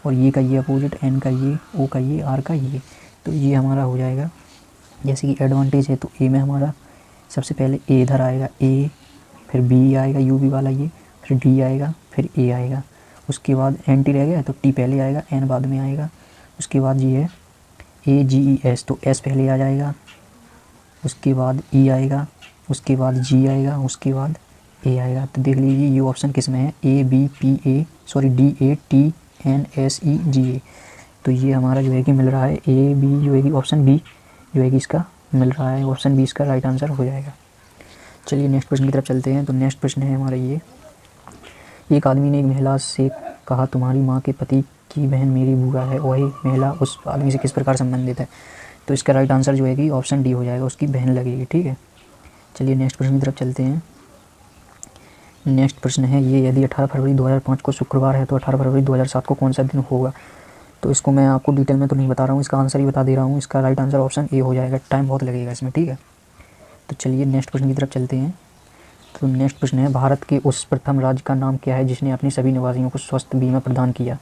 Speaker 1: और ये का ये अपोजिट, एन का ये, ओ का ये, आर का ये। तो ये हमारा हो जाएगा, जैसे कि एडवांटेज है तो ए में हमारा सबसे पहले ए इधर आएगा, ए, फिर बी आएगा यू बी वाला ये, फिर डी आएगा, फिर ए आएगा, उसके बाद एन टी रह गया तो टी पहले आएगा, एन बाद में आएगा, उसके बाद ये है AGES तो एस पहले आ जाएगा, उसके बाद ई आएगा, उसके बाद जी आएगा, उसके बाद ए आएगा। तो देख लीजिए ये ऑप्शन किस में है, DATNSEGA। तो ये हमारा जो है कि मिल रहा है ए बी जो है कि ऑप्शन बी जो है कि इसका मिल रहा है, ऑप्शन बी इसका राइट आंसर हो जाएगा। चलिए नेक्स्ट प्रश्न की तरफ चलते हैं। तो नेक्स्ट प्रश्न है हमारा ये, एक आदमी ने एक महिला से कहा तुम्हारी माँ के पति की बहन मेरी बुआ है, वही महिला उस आदमी से किस प्रकार संबंधित है। तो इसका राइट आंसर जो है कि ऑप्शन डी हो जाएगा, उसकी बहन लगेगी। ठीक है, चलिए नेक्स्ट प्रश्न की तरफ चलते हैं। नेक्स्ट प्रश्न है ये, यदि 18 फरवरी 2005 को शुक्रवार है तो 18 फरवरी 2007 को कौन सा दिन होगा। तो इसको मैं आपको डिटेल में तो नहीं बता रहा हूँ, इसका आंसर ही बता दे रहा हूँ। इसका राइट आंसर ऑप्शन ए हो जाएगा, टाइम बहुत लगेगा इसमें। ठीक है, तो चलिए नेक्स्ट प्रश्न की तरफ चलते हैं। तो नेक्स्ट प्रश्न है, भारत के उस प्रथम राज्य का नाम क्या है जिसने अपने सभी निवासियों को स्वास्थ्य बीमा प्रदान किया।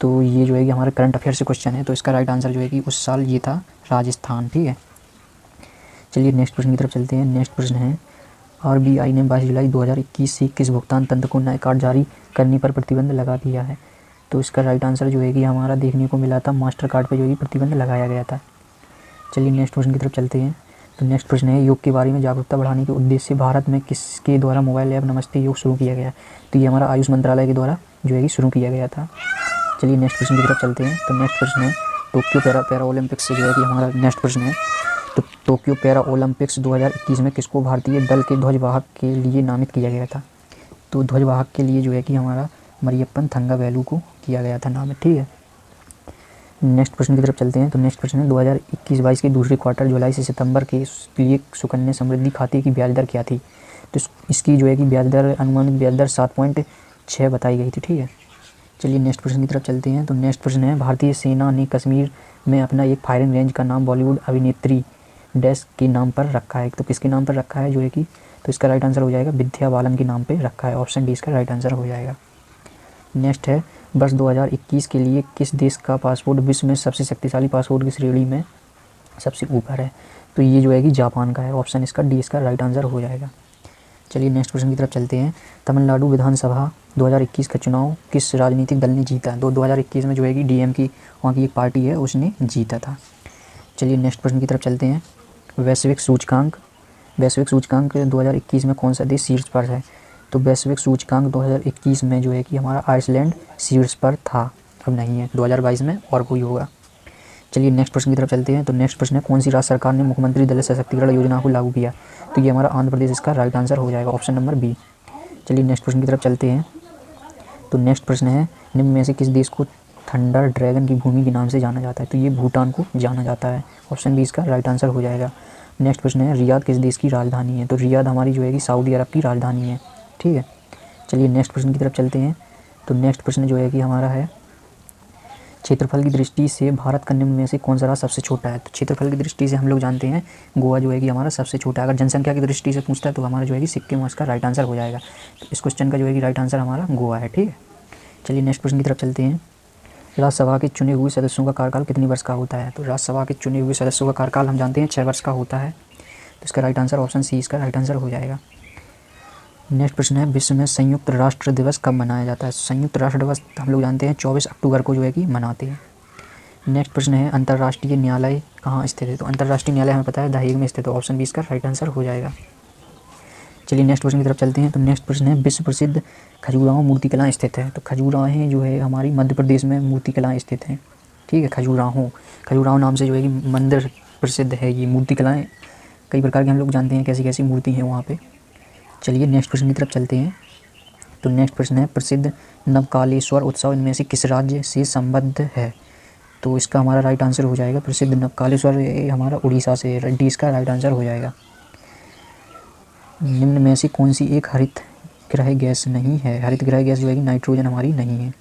Speaker 1: तो ये जो है कि हमारे करंट अफेयर से क्वेश्चन है, तो इसका राइट आंसर जो है कि उस साल ये था राजस्थान। ठीक है, चलिए नेक्स्ट प्रश्न की तरफ चलते हैं। नेक्स्ट प्रश्न है, RBI ने 22 जुलाई 2021 से किस भुगतान तंत्र को नए कार्ड जारी करने पर प्रतिबंध लगा दिया है। तो इसका राइट आंसर जो है कि हमारा देखने को मिला था मास्टर कार्ड पर जो है प्रतिबंध लगाया गया था। चलिए नेक्स्ट प्रश्न की तरफ चलते हैं। तो नेक्स्ट प्रश्न है, योग के बारे में जागरूकता बढ़ाने के उद्देश्य से भारत में किसके द्वारा मोबाइल ऐप नमस्ते योग शुरू किया गया। तो ये हमारा आयुष मंत्रालय के द्वारा जो है कि शुरू किया गया था। चलिए नेक्स्ट प्रश्न की तरफ चलते हैं। तो नेक्स्ट प्रश्न है, टोक्यो पैरा ओलंपिक्स से जो है कि हमारा नेक्स्ट प्रश्न है, तो टोक्यो पैरा ओलंपिक्स 2021 में किसको भारतीय दल के ध्वजवाहक के लिए नामित किया गया था। तो ध्वजवाहक के लिए जो है कि हमारा मरियप्पन थंगावेलु को किया गया था नामित। ठीक है, नेक्स्ट प्रश्न की तरफ चलते हैं। तो नेक्स्ट प्रश्न है, 2021-22 के दूसरे क्वार्टर जुलाई से सितंबर के लिए सुकन्या समृद्धि खाते की ब्याज दर क्या थी। तो इसकी जो है कि ब्याज दर, अनुमानित ब्याज दर 7.6 बताई गई थी। ठीक है, चलिए नेक्स्ट प्रश्न की तरफ चलते हैं। तो नेक्स्ट प्रश्न है, भारतीय सेना ने कश्मीर में अपना एक फायरिंग रेंज का नाम बॉलीवुड अभिनेत्री डैश के नाम पर रखा है। तो किसके नाम पर रखा है जो है कि, तो इसका राइट आंसर हो जाएगा विद्या बालन के नाम पे रखा है, ऑप्शन डी इसका राइट आंसर हो जाएगा। नेक्स्ट है, वर्ष 2021 के लिए किस देश का पासपोर्ट विश्व में सबसे शक्तिशाली पासपोर्ट की श्रेणी में सबसे ऊपर है। तो ये जो है कि जापान का है, ऑप्शन इसका डी इसका राइट आंसर हो जाएगा। चलिए नेक्स्ट प्रश्न की तरफ चलते हैं। तमिलनाडु विधानसभा 2021 का चुनाव किस राजनीतिक दल ने जीता। तो 2021 में जो है कि DMK वहाँ की एक पार्टी है उसने जीता था। चलिए नेक्स्ट प्रश्न की तरफ चलते हैं। वैश्विक सूचकांक 2021 में कौन सा देश शीर्ष पर है। तो वैश्विक सूचकांक 2021 में जो है कि हमारा आइसलैंड शीर्ष पर था, अब नहीं है, 2022 में और कोई होगा। चलिए नेक्स्ट प्रश्न की तरफ चलते हैं। तो नेक्स्ट प्रश्न है, कौन सी राज्य सरकार ने मुख्यमंत्री दलित सशक्तिकरण योजना को लागू किया। तो ये हमारा आंध्र प्रदेश इसका राइट आंसर हो जाएगा, ऑप्शन नंबर बी। चलिए नेक्स्ट प्रश्न की तरफ चलते हैं। तो नेक्स्ट प्रश्न है, निम्न में से किस देश को थंडर ड्रैगन की भूमि के नाम से जाना जाता है। तो ये भूटान को जाना जाता है, ऑप्शन बी इसका राइट आंसर हो जाएगा। नेक्स्ट प्रश्न है, रियाद किस देश की राजधानी है। तो रियाद हमारी जो है कि सऊदी अरब की राजधानी है। ठीक है, चलिए नेक्स्ट प्रश्न की तरफ चलते हैं। तो नेक्स्ट प्रश्न जो है कि हमारा है, क्षेत्रफल की दृष्टि से भारत का निम्न में से कौन सा राज्य सबसे छोटा है। तो क्षेत्रफल की दृष्टि से हम लोग जानते हैं गोवा जो है कि हमारा सबसे छोटा है। अगर जनसंख्या की दृष्टि से पूछता है तो हमारा जो है कि सिक्किम इसका राइट आंसर हो जाएगा। तो इस क्वेश्चन का जो है कि राइट आंसर हमारा गोवा है। ठीक है, चलिए नेक्स्ट प्रश्न की तरफ चलते हैं। राज्यसभा के चुने हुए सदस्यों का कार्यकाल कितनी वर्ष का होता है? तो राज्यसभा के चुने हुए सदस्यों का कार्यकाल हम जानते हैं 6 वर्ष का होता है। तो इसका राइट आंसर ऑप्शन सी इसका राइट आंसर हो जाएगा। नेक्स्ट प्रश्न है, विश्व में संयुक्त राष्ट्र दिवस कब मनाया जाता है? संयुक्त राष्ट्र दिवस हम लोग जानते हैं 24 अक्टूबर को जो है कि मनाते हैं। नेक्स्ट प्रश्न है, अंतर्राष्ट्रीय न्यायालय कहाँ स्थित है? तो अंतर्राष्ट्रीय न्यायालय हमें पता है द हेग में स्थित है। ऑप्शन बी इसका राइट आंसर हो जाएगा। चलिए नेक्स्ट प्रश्न की तरफ चलते हैं। तो नेक्स्ट प्रश्न है, विश्व प्रसिद्ध खजुराहो मूर्तिकला स्थित है? तो खजुराहें जो है हमारी मध्य प्रदेश में मूर्तिकला स्थित हैं। ठीक है, खजुराहो नाम से जो है कि मंदिर प्रसिद्ध है। ये मूर्तिकलाएँ कई प्रकार के हम लोग जानते हैं कैसी कैसी मूर्ति हैं वहाँ पे। चलिए नेक्स्ट प्रश्न की तरफ चलते हैं। तो नेक्स्ट प्रश्न है, प्रसिद्ध नवकालेश्वर उत्सव इनमें से किस राज्य से संबद्ध है? तो इसका हमारा राइट आंसर हो जाएगा प्रसिद्ध नवकालेश्वर हमारा उड़ीसा से है। डी इसका राइट आंसर हो जाएगा। निम्न में से कौन सी एक हरित ग्रह गैस नहीं है? हरित ग्रह गैस जो है कि नाइट्रोजन हमारी नहीं है।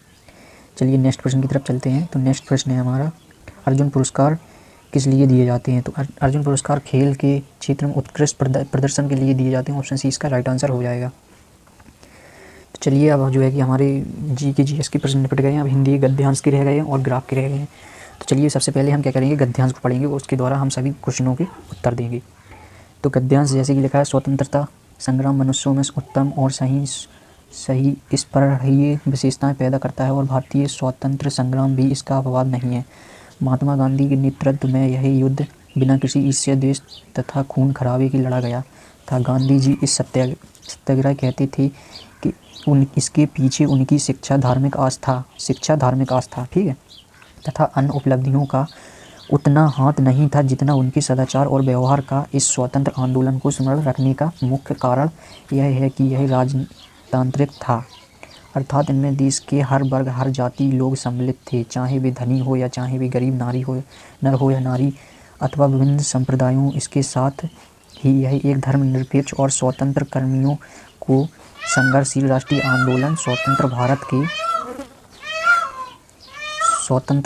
Speaker 1: चलिए नेक्स्ट प्रश्न की तरफ चलते हैं। तो नेक्स्ट प्रश्न है हमारा, अर्जुन पुरस्कार किस लिए दिए जाते हैं? तो अर्जुन पुरस्कार खेल के क्षेत्र में उत्कृष्ट प्रदर्शन के लिए दिए जाते हैं। ऑप्शन सी इसका राइट आंसर हो जाएगा। तो चलिए अब जो है कि हमारे जीएस के प्रश्न निपट गए हैं। अब हिंदी गद्यांश के रह गए हैं और ग्राफ के रह गए हैं। तो चलिए सबसे पहले हम क्या करेंगे, गद्यांश को पढ़ेंगे, उसके द्वारा हम सभी क्वेश्चनों के उत्तर देंगे। तो गद्यांश जैसे कि लिखा है, स्वतंत्रता संग्राम मनुष्यों में उत्तम और सही स्पृहणीय विशेषताएं पैदा करता है और भारतीय स्वतंत्र संग्राम भी इसका अपवाद नहीं है। महात्मा गांधी के नेतृत्व में यह युद्ध बिना किसी ईर्ष्या द्वेष तथा खून खराबे की लड़ा गया था। गांधी जी इस सत्याग्रह कहते थे कि इसके पीछे उनकी शिक्षा धार्मिक आस्था ठीक है, तथा अन्य उपलब्धियों का उतना हाथ नहीं था जितना उनके सदाचार और व्यवहार का। इस स्वतंत्र आंदोलन को स्मरण रखने का मुख्य कारण यह है कि यह राजतांत्रिक था, अर्थात इनमें देश के हर वर्ग हर जाति लोग सम्मिलित थे, चाहे वे धनी हो या चाहे वे गरीब, नर हो या नारी अथवा विभिन्न संप्रदायों। इसके साथ ही यह एक धर्मनिरपेक्ष और स्वतंत्र कर्मियों को संघर्षशील राष्ट्रीय आंदोलन स्वतंत्र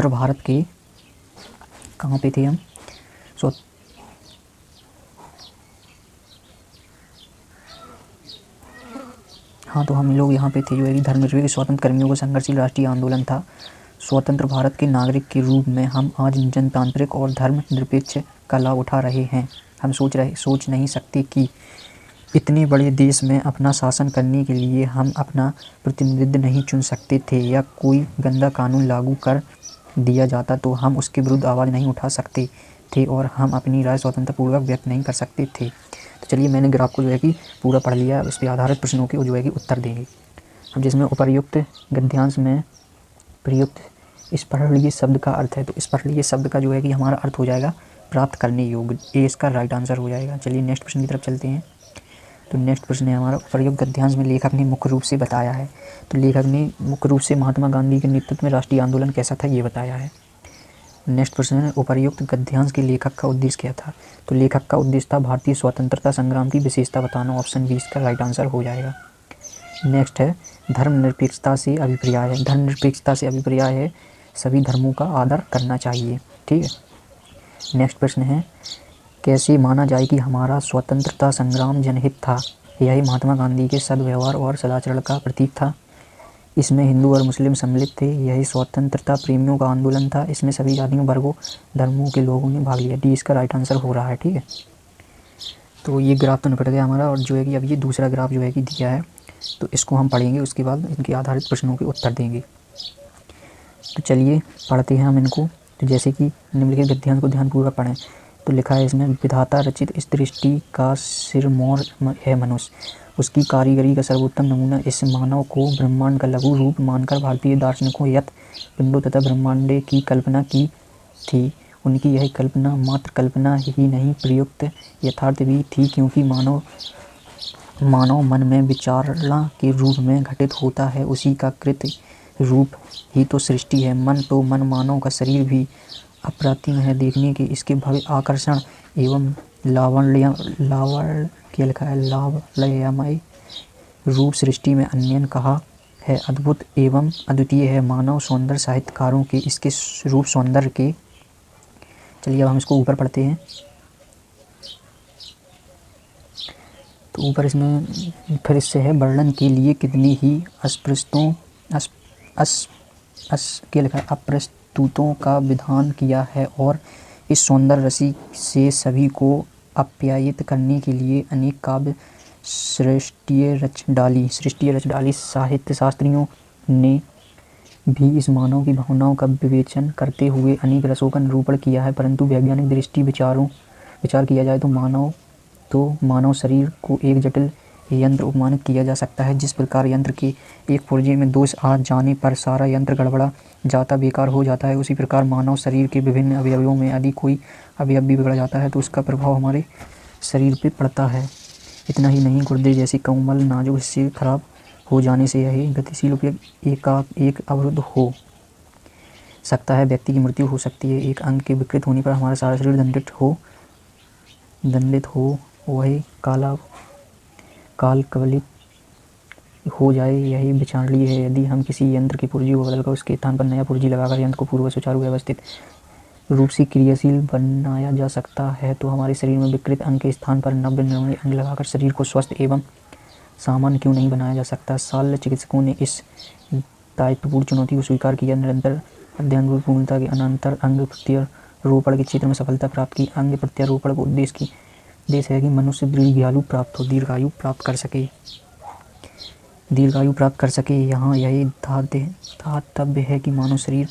Speaker 1: भारत के कहाँ पे थे हम? हाँ, तो हम लोग यहाँ पे थे जो है कि धर्मनिरपेक्ष स्वतंत्र कर्मियों को संघर्षशील राष्ट्रीय आंदोलन था। स्वतंत्र भारत के नागरिक के रूप में हम आज जनतांत्रिक और धर्मनिरपेक्ष का लाभ उठा रहे हैं। हम सोच नहीं सकते कि इतने बड़े देश में अपना शासन करने के लिए हम अपना प्रतिनिधित्व नहीं चुन सकते थे, या कोई गंदा कानून लागू कर दिया जाता तो हम उसके विरुद्ध आवाज़ नहीं उठा सकते थे और हम अपनी राय स्वतंत्रपूर्वक व्यक्त नहीं कर सकते थे। तो चलिए मैंने ग्राफ को जो है कि पूरा पढ़ लिया। उस पर आधारित प्रश्नों के जो है कि उत्तर देंगे हम, जिसमें उपर्युक्त गद्यांश में प्रयुक्त स्पृहणीय शब्द का अर्थ है। तो स्पृहणीय शब्द का जो है कि हमारा अर्थ हो जाएगा प्राप्त करने योग्य। ए इसका राइट आंसर हो जाएगा। चलिए नेक्स्ट प्रश्न की तरफ चलते हैं। तो नेक्स्ट प्रश्न है हमारा, उपर्युक्त गद्यांश में लेखक ने मुख्य रूप से बताया है। तो लेखक ने मुख्य रूप से महात्मा गांधी के नेतृत्व में राष्ट्रीय आंदोलन कैसा था ये बताया है। नेक्स्ट प्रश्न है, उपर्युक्त गद्यांश के लेखक का उद्देश्य क्या था? तो लेखक का उद्देश्य था भारतीय स्वतंत्रता संग्राम की विशेषता बताना। ऑप्शन बी इसका राइट आंसर हो जाएगा। नेक्स्ट है, धर्मनिरपेक्षता से अभिप्राय है। धर्मनिरपेक्षता से अभिप्राय है सभी धर्मों का आदर करना चाहिए। ठीक है। नेक्स्ट प्रश्न है, कैसे माना जाए कि हमारा स्वतंत्रता संग्राम जनहित था? यही महात्मा गांधी के सद्व्यवहार और सदाचरण का प्रतीक था। इसमें हिंदू और मुस्लिम सम्मिलित थे। यही स्वतंत्रता प्रेमियों का आंदोलन था। इसमें सभी जातियों, वर्गों, धर्मों के लोगों ने भाग लिया। डी इसका राइट आंसर हो रहा है। ठीक है, तो ये ग्राफ तो निपट गया हमारा, और जो है कि अब ये दूसरा ग्राफ जो है कि दिया है, तो इसको हम पढ़ेंगे, उसके बाद इनके आधारित प्रश्नों के उत्तर देंगे। तो चलिए पढ़ते हैं हम इनको। तो जैसे कि निम्नलिखित गद्यांश को ध्यानपूर्वक पढ़ें। तो लिखा है इसमें, विधाता रचित इस दृष्टि का सिरमौर है मनुष्य, उसकी कारीगरी का सर्वोत्तम नमूना। इस मानव को ब्रह्मांड का लघु रूप मानकर भारतीय दार्शनिकों यत पिंडों तथा ब्रह्मांडे की कल्पना की थी। उनकी यह कल्पना मात्र कल्पना ही नहीं, प्रयुक्त यथार्थ भी थी, क्योंकि मानव मन में विचारणा के रूप में घटित होता है। उसी का कृत रूप ही तो सृष्टि है। मन तो मन, मानव का शरीर भी अप्रतिम है देखने के। इसके भव्य आकर्षण एवं लावण्यमय रूप सृष्टि में अन्यन कहा है अद्भुत एवं अद्वितीय है। मानव सौंदर्य साहित्यकारों के इसके रूप सौंदर्य के। चलिए अब हम इसको ऊपर पढ़ते हैं। तो ऊपर इसमें फिर इससे है, वर्णन के लिए कितनी ही के लिखा है अप्रस्तुतों का विधान किया है और इस सौंदर्य रसी से सभी को आप्यायित करने के लिए अनेक काव्य सृष्टियाँ रच डाली। साहित्य शास्त्रियों ने भी इस मानव की भावनाओं का विवेचन करते हुए अनेक रसों का निरूपण किया है, परंतु वैज्ञानिक दृष्टि विचार किया जाए तो मानव शरीर को एक जटिल यंत्र उपमानित किया जा सकता है। जिस प्रकार यंत्र के एक पुर्जे में दोष आ जाने पर सारा यंत्र गड़बड़ा जाता, बेकार हो जाता है, उसी प्रकार मानव शरीर के विभिन्न अवयवों में यदि कोई अवयव भी बिगड़ जाता है तो उसका प्रभाव हमारे शरीर पर पड़ता है। इतना ही नहीं, गुर्दे जैसे कोमल नाजुक हिस्से खराब हो जाने से यह गतिशील उपयोग एक अवरुद्ध हो सकता है, व्यक्ति की मृत्यु हो सकती है। एक अंग के विकृत होने पर हमारा सारा शरीर दंडित हो वही काल कवलित हो जाए, यही विचारणीय है। यदि हम किसी यंत्र के पुर्जे को बदलकर उसके स्थान पर नया पुर्जी लगाकर यंत्र को पूर्व सुचारू व्यवस्थित रूप से क्रियाशील बनाया जा सकता है तो हमारे शरीर में विकृत अंग के स्थान पर नव्य निर्मल अंग लगाकर शरीर को स्वस्थ एवं सामान्य क्यों नहीं बनाया जा सकता। शल्य चिकित्सकों ने इस दायित्वपूर्ण चुनौती को स्वीकार किया, निरंतर अध्ययन और पूर्णता के अनंतर अंग प्रत्यारोपण के क्षेत्र में सफलता प्राप्त की। अंग प्रत्यारोपण का उद्देश्य है कि मनुष्य दीर्घायु प्राप्त कर सके। यहाँ यही धातव्य है कि मानव शरीर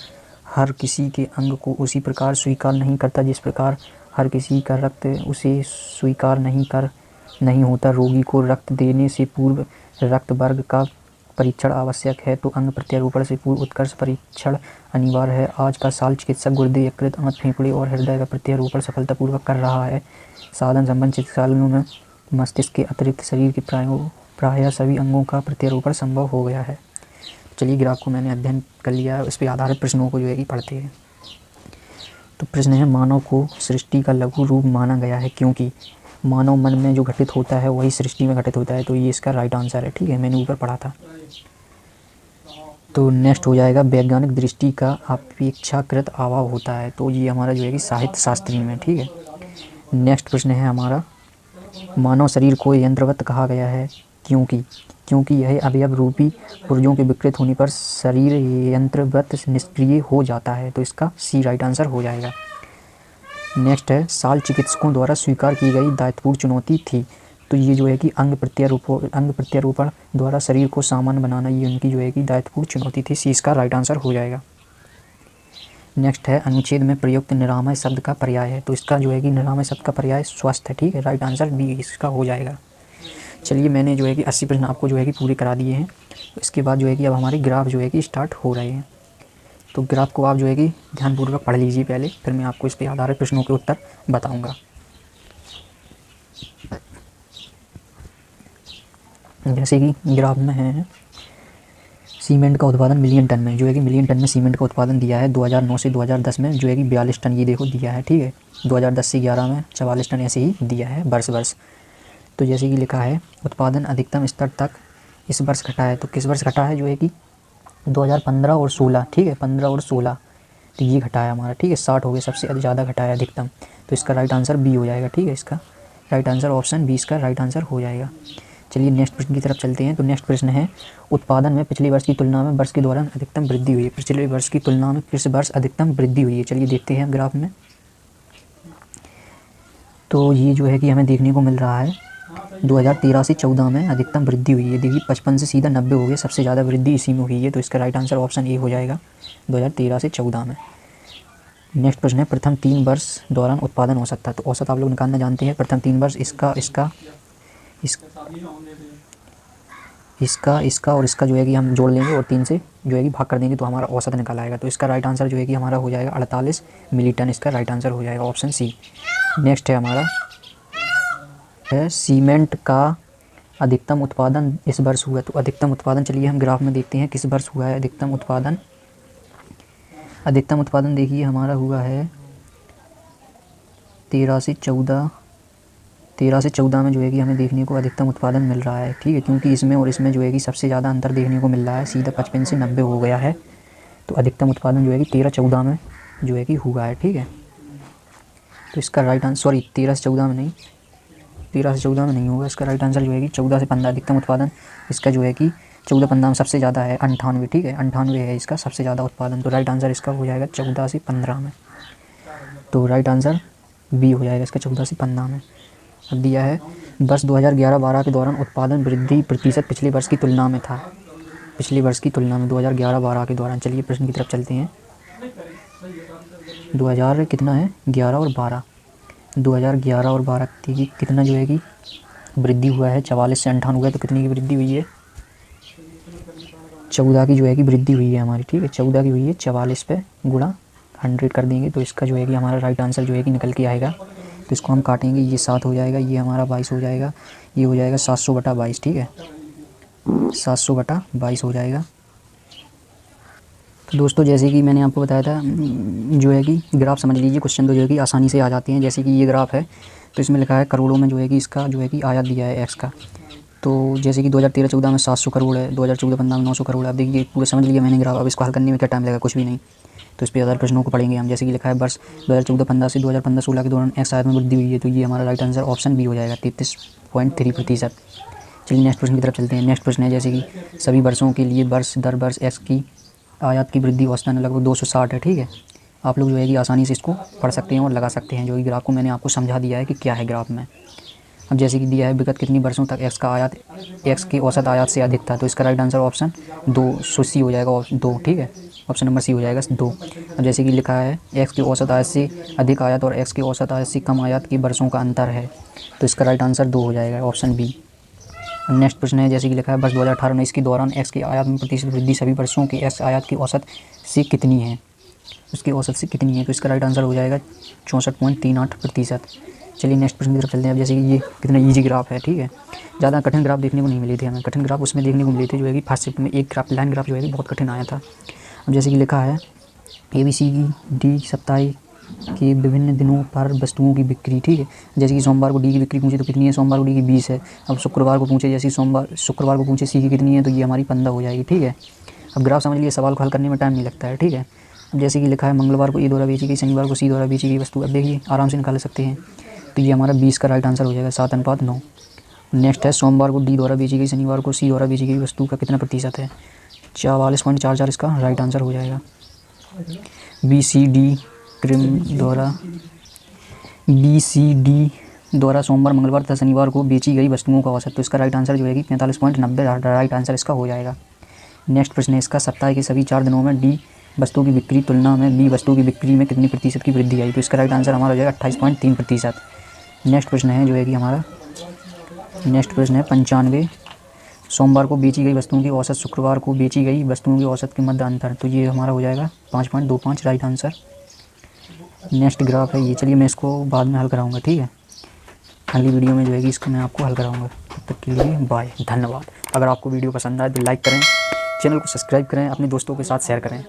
Speaker 1: हर किसी के अंग को उसी प्रकार स्वीकार नहीं करता जिस प्रकार हर किसी का रक्त उसे स्वीकार नहीं होता। रोगी को रक्त देने से पूर्व रक्त वर्ग का परीक्षण आवश्यक है तो अंग प्रत्यारोपण से पूर्व उत्कर्ष परीक्षण अनिवार्य है। आज का शल्य चिकित्सक गुर्दे, यकृत, आंत, फेफड़े और हृदय का प्रत्यारोपण सफलतापूर्वक कर रहा है। साधन संबंध चिकित्सालयों में मस्तिष्क के अतिरिक्त शरीर के प्रायः सभी अंगों का प्रत्यारोपण संभव हो गया है। चलिए, ग्राफ को मैंने अध्ययन कर लिया है, उस पर आधारित प्रश्नों को जो है कि पढ़ते हैं। तो प्रश्न है, मानव को सृष्टि का लघु रूप माना गया है क्योंकि मानव मन में जो घटित होता है वही सृष्टि में घटित होता है। तो ये इसका राइट आंसर है। ठीक है, मैंने ऊपर पढ़ा था। तो नेक्स्ट हो जाएगा, वैज्ञानिक दृष्टि का अपेक्षाकृत अभाव होता है। तो ये हमारा जो है कि साहित्य शास्त्री में। ठीक है, नेक्स्ट प्रश्न है हमारा, मानव शरीर को यंत्रवत कहा गया है क्योंकि यह अवयव रूपी पुर्जों के विकृत होने पर शरीर यंत्रवत निष्क्रिय हो जाता है। तो इसका सी राइट आंसर हो जाएगा। नेक्स्ट है, शल्य चिकित्सकों द्वारा स्वीकार की गई दायित्वपूर्ण चुनौती थी। तो ये जो है कि अंग प्रत्यारोपण द्वारा शरीर को सामान्य बनाना, ये उनकी जो है कि दायित्वपूर्ण चुनौती थी। सी इसका राइट आंसर हो जाएगा। नेक्स्ट है, अनुच्छेद में प्रयुक्त निरामय शब्द का पर्याय है। तो इसका जो है कि निरामय शब्द का पर्याय स्वस्थ है। ठीक है, राइट आंसर बी इसका हो जाएगा। चलिए, मैंने जो है कि 80 प्रश्न आपको जो है कि पूरे करा दिए हैं। इसके बाद जो है कि अब हमारे ग्राफ जो है कि स्टार्ट हो रहे हैं। तो ग्राफ को आप जो है कि ध्यानपूर्वक पढ़ लीजिए पहले, फिर मैं आपको इस पर आधारित प्रश्नों के उत्तर बताऊंगा। जैसे कि ग्राफ में है, सीमेंट का उत्पादन मिलियन टन में, जो है कि मिलियन टन में सीमेंट का उत्पादन दिया है 2009 से 2010 में, जो है कि 42 टन ये देखो दिया है। ठीक है, 2010 से 11 में 44 टन ऐसे ही दिया है वर्ष। तो जैसे कि लिखा है, उत्पादन अधिकतम स्तर तक इस वर्ष घटा है। तो किस वर्ष घटा है, जो है कि 2015 और 16। ठीक है, 15 और 16 तो ये घटा है हमारा। ठीक है, 60 हो गया, सबसे ज़्यादा घटा है अधिकतम। तो इसका राइट आंसर बी हो जाएगा। ठीक है, इसका राइट आंसर ऑप्शन बी इसका राइट आंसर हो जाएगा। चलिए, नेक्स्ट प्रश्न की तरफ चलते हैं। तो नेक्स्ट प्रश्न है, उत्पादन में पिछले वर्ष की तुलना में वर्ष के दौरान अधिकतम वृद्धि हुई है। पिछले वर्ष की तुलना में किस वर्ष अधिकतम वृद्धि हुई है, चलिए देखते हैं ग्राफ में। तो ये जो है कि हमें देखने को मिल रहा है 2013 से 14 में अधिकतम वृद्धि हुई है। देखिए, 55 से सीधा 90 हो गया, सबसे ज़्यादा वृद्धि इसी में हुई है। तो इसका राइट आंसर ऑप्शन ए हो जाएगा 2013 से 14 में। नेक्स्ट प्रश्न है, प्रथम 3 वर्ष दौरान उत्पादन औसत था। तो औसत आप लोग निकालना जानते हैं। प्रथम 3 वर्ष इसका और इसका जो है कि हम जोड़ लेंगे और 3 से जो है कि भाग कर देंगे तो हमारा औसत निकल आएगा। तो इसका राइट आंसर जो है कि हमारा हो जाएगा 48 मिली टन। इसका राइट आंसर हो जाएगा ऑप्शन सी। नेक्स्ट है हमारा है, सीमेंट का अधिकतम उत्पादन इस वर्ष हुआ। तो अधिकतम उत्पादन, चलिए हम ग्राफ में देखते हैं किस वर्ष हुआ है अधिकतम उत्पादन। अधिकतम उत्पादन देखिए हमारा हुआ है 13 से 14 में जो है कि हमें देखने को अधिकतम उत्पादन मिल रहा है। ठीक है, क्योंकि इसमें और इसमें जो है कि सबसे ज़्यादा अंतर देखने को मिल रहा है, सीधा 55 से 90 हो गया है। तो अधिकतम उत्पादन जो है कि 13-14 में जो है कि हुआ है। ठीक है, तो इसका राइट आंसर, सॉरी 13 से 14 में नहीं, 13 से 14 में नहीं होगा। इसका राइट आंसर जो है कि 14 से 15 अधिकतम उत्पादन इसका जो है कि 14-15 में सबसे ज़्यादा है 98, ठीक है, 98 है इसका सबसे ज़्यादा उत्पादन। तो राइट आंसर इसका हो जाएगा 14 से 15 में। तो राइट आंसर बी हो जाएगा इसका 14 से 15 में। अब दिया है वर्ष 2011-12 के दौरान उत्पादन वृद्धि प्रतिशत पिछले वर्ष की तुलना में था। पिछले वर्ष की तुलना में 2011-12 के दौरान। चलिए प्रश्न की तरफ चलते हैं। 2000 कितना है 11 और 12, 2011 और 12 की कितना जो है कि वृद्धि हुआ है 44 से 98 हुआ है। तो कितनी की वृद्धि हुई है 14 की जो है कि वृद्धि हुई है हमारी, ठीक है, 14 की हुई है। 44 पे गुणा 100 कर देंगे तो इसका जो है कि हमारा राइट आंसर जो है कि निकल के आएगा। तो इसको हम काटेंगे, ये 7 हो जाएगा, ये हमारा 22 हो जाएगा, ये हो जाएगा 700/22, ठीक है, 700/22 हो जाएगा। तो दोस्तों जैसे कि मैंने आपको बताया था जो है कि ग्राफ समझ लीजिए, क्वेश्चन तो जो है कि आसानी से आ जाते हैं। जैसे कि ये ग्राफ है तो इसमें लिखा है करोड़ों में जो है कि इसका जो है कि आयात दिया है एक्स का। तो जैसे कि 2013-14 में 700 करोड़ है, 2014-15 में 900 करोड़ है। अब देखिए पूरा समझ लिया मैंने ग्राफ। अब इसको हल करने में क्या टाइम लगेगा, कुछ भी नहीं। तो इस पर ज़्यादा प्रश्नों को पढ़ेंगे हम। जैसे कि लिखा है वर्ष 2014-15 से 2015-16 के दौरान एक्स आयात में वृद्धि हुई है। तो ये हमारा राइट आंसर ऑप्शन बी हो जाएगा 33.3%। चलिए नेक्स्ट प्रश्न की तरफ चलते हैं। नेक्स्ट प्रश्न है जैसे कि सभी वर्षों के लिए वर्ष दर वर्ष एक्स की आयात की वृद्धि औसतन लगभग 260 है, ठीक है। आप लोग जो है कि आसानी से इसको पढ़ सकते हैं और लगा सकते हैं। जो कि ग्राफ को मैंने आपको समझा दिया है कि क्या है ग्राफ में। अब जैसे कि दिया है विगत कितनी वर्षों तक एक्स का आयात एक्स के औसत आयात से अधिक था। तो इसका राइट आंसर ऑप्शन 2 सी हो जाएगा, 2, ठीक है, ऑप्शन नंबर सी हो जाएगा 2। अब जैसे कि लिखा है एक्स के औसत आयात से अधिक आयात और एक्स के औसत आयात से कम आयात के वर्षों का अंतर है। तो इसका राइट आंसर 2 हो जाएगा, ऑप्शन बी। नेक्स्ट प्रश्न है जैसे कि लिखा है वर्ष 2018-19 के दौरान एक्स के आयात में प्रतिशत वृद्धि सभी वर्षों के एक्स आयात की औसत से कितनी है, उसकी औसत से कितनी है। तो इसका राइट आंसर हो जाएगा 64.38%। चलिए नेक्स्ट प्रश्न की तरफ चलते हैं। अब जैसे कि ये कितना ईजी ग्राफ है, ठीक है, ज़्यादा कठिन ग्राफ देखने को नहीं मिले थे हमें। कठिन ग्राफ उसमें देखने को मिले थे जो है कि फर्स्ट शिफ्ट में एक ग्राफ लाइन ग्राफ जो है कि बहुत कठिन आया था। अब जैसे कि लिखा है ABCD साप्ताहिक के विभिन्न दिनों पर वस्तुओं की बिक्री, ठीक है। जैसे कि सोमवार को डी की बिक्री पूछे तो कितनी है, सोमवार को डी की 20 है। अब शुक्रवार को पूछे, जैसे शुक्रवार को पूछे सी की कितनी है, तो ये हमारी 15 हो जाएगी, ठीक है। अब ग्राफ समझ लिए, सवाल को हल करने में टाइम नहीं लगता है, ठीक है। अब जैसे कि लिखा है मंगलवार को ए द्वारा बेची गई, शनिवार को सी द्वारा बेची गई वस्तु। अब देखिए आराम से निकाल सकते हैं। तो ये हमारा 20 का राइट आंसर हो जाएगा, 7:9। नेक्स्ट है सोमवार को डी द्वारा बेची गई, शनिवार को सी द्वारा बेची गई वस्तु का कितना प्रतिशत है, 44.44 इसका राइट आंसर हो जाएगा। BCD द्वारा सोमवार, मंगलवार तथा शनिवार को बेची गई वस्तुओं का औसत। तो इसका राइट आंसर जो है कि 45.90 राइट आंसर इसका हो जाएगा। नेक्स्ट प्रश्न है इसका सप्ताह के सभी 4 दिनों में डी वस्तु की बिक्री तुलना में बी वस्तु की बिक्री में कितनी प्रतिशत की वृद्धि आई। तो इसका राइट आंसर हमारा हो जाएगा 28.3%। नेक्स्ट प्रश्न है जो है कि हमारा नेक्स्ट प्रश्न है 95 सोमवार को बेची गई वस्तुओं की औसत, शुक्रवार को बेची गई वस्तुओं की औसत के मध्य अंतर। तो ये हमारा हो जाएगा 5.25 राइट आंसर। नेक्स्ट ग्राफ है ये, चलिए मैं इसको बाद में हल कराऊंगा, ठीक है, अगली वीडियो में जो है कि इसको मैं आपको हल कराऊंगा। तब तक के लिए बाय, धन्यवाद। अगर आपको वीडियो पसंद आए तो लाइक करें, चैनल को सब्सक्राइब करें, अपने दोस्तों के साथ शेयर करें।